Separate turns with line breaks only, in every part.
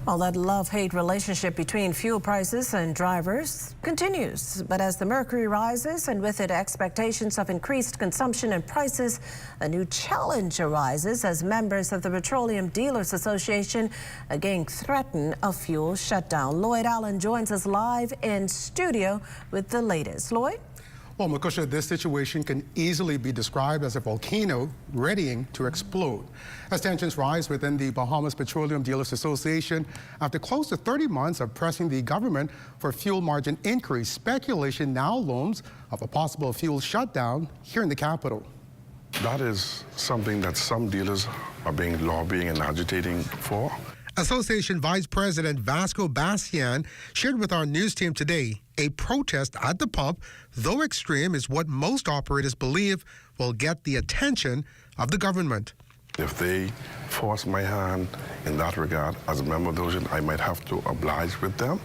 Well, that love-hate relationship between fuel prices and drivers continues. But as the mercury rises and with it expectations of increased consumption and prices, a new challenge arises as members of the Petroleum Dealers Association again threaten a fuel shutdown. Lloyd Allen joins us live in studio with the latest. Lloyd?
Well, Makusha, this situation can easily be described as a volcano readying to explode. As tensions rise within the Bahamas Petroleum Dealers Association, after close to 30 months of pressing the government for fuel margin increase, speculation now looms of a possible fuel shutdown here in the capital.
That is something that some dealers are lobbying and agitating for.
Association Vice President Vasco Bastian shared with our news team today a protest at the pump, though extreme, is what most operators believe will get the attention of the government.
If they force my hand in that regard, as a member of the association, I might have to oblige with them,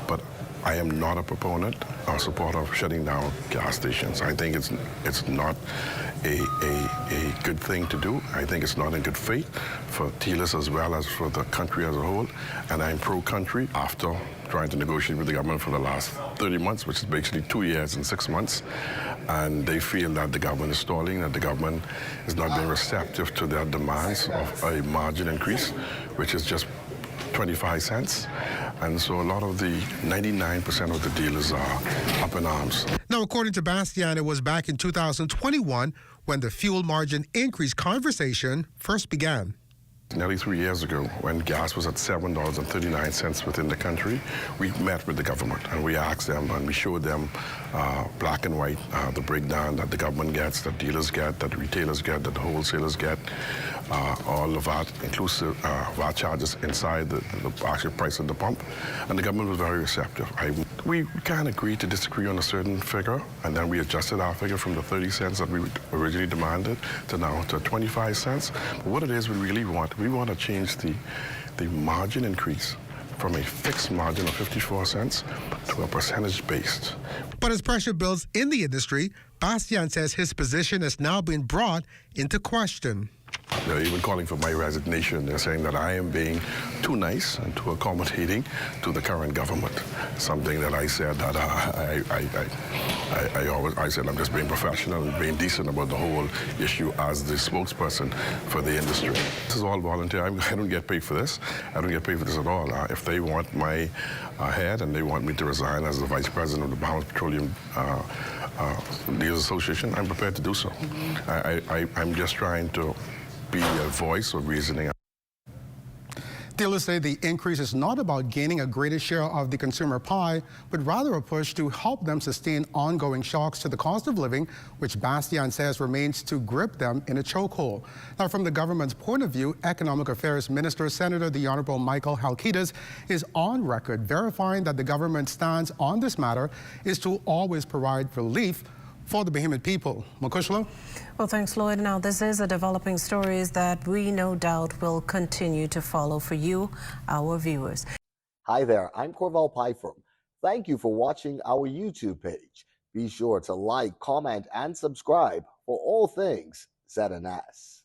but I am not a proponent or supporter of shutting down gas stations. I think it's not a good thing to do. I think it's not in good faith for dealers as well as for the country as a whole. And I'm pro-country after trying to negotiate with the government for the last 30 months, which is basically 2 years and 6 months. And they feel that the government is stalling, that the government is not being receptive to their demands of a margin increase, which is just 25 cents. And so a lot of the 99% of the dealers are up in arms.
Now, according to Bastian, it was back in 2021 when the fuel margin increase conversation first began.
Nearly 3 years ago, when gas was at $7.39 within the country, we met with the government and we asked them and we showed them black and white the breakdown that the government gets, that dealers get, that retailers get, that the wholesalers get, all of that, inclusive VAT charges inside the actual price at the pump. And the government was very receptive. We can agree to disagree on a certain figure, and then we adjusted our figure from the 30 cents that we originally demanded to now to 25 cents. But what it is we really want, we want to change the margin increase from a fixed margin of 54 cents to a percentage-based.
But as pressure builds in the industry, Bastian says his position has now been brought into question.
They're even calling for my resignation. They're saying that I am being too nice and too accommodating to the current government. Something that I said that I said I'm just being professional and being decent about the whole issue as the spokesperson for the industry. This is all volunteer. I don't get paid for this. I don't get paid for this at all. If they want my head and they want me to resign as the vice president of the Bahamas Petroleum Dealers Association, I'm prepared to do so. I'm just trying to be a voice of reasoning.
Dealers say the increase is not about gaining a greater share of the consumer pie, but rather a push to help them sustain ongoing shocks to the cost of living, which Bastian says remains to grip them in a chokehold. Now, from the government's point of view, Economic Affairs Minister Senator the Honorable Michael Halkitis is on record verifying that the government's stance on this matter is to always provide relief for the Bahamian people. Makushla?
Well, thanks, Lloyd. Now, this is a developing story that we no doubt will continue to follow for you, our viewers.
Hi there, I'm Corval Pyfrom. Thank you for watching our YouTube page. Be sure to like, comment, and subscribe for all things Z&S.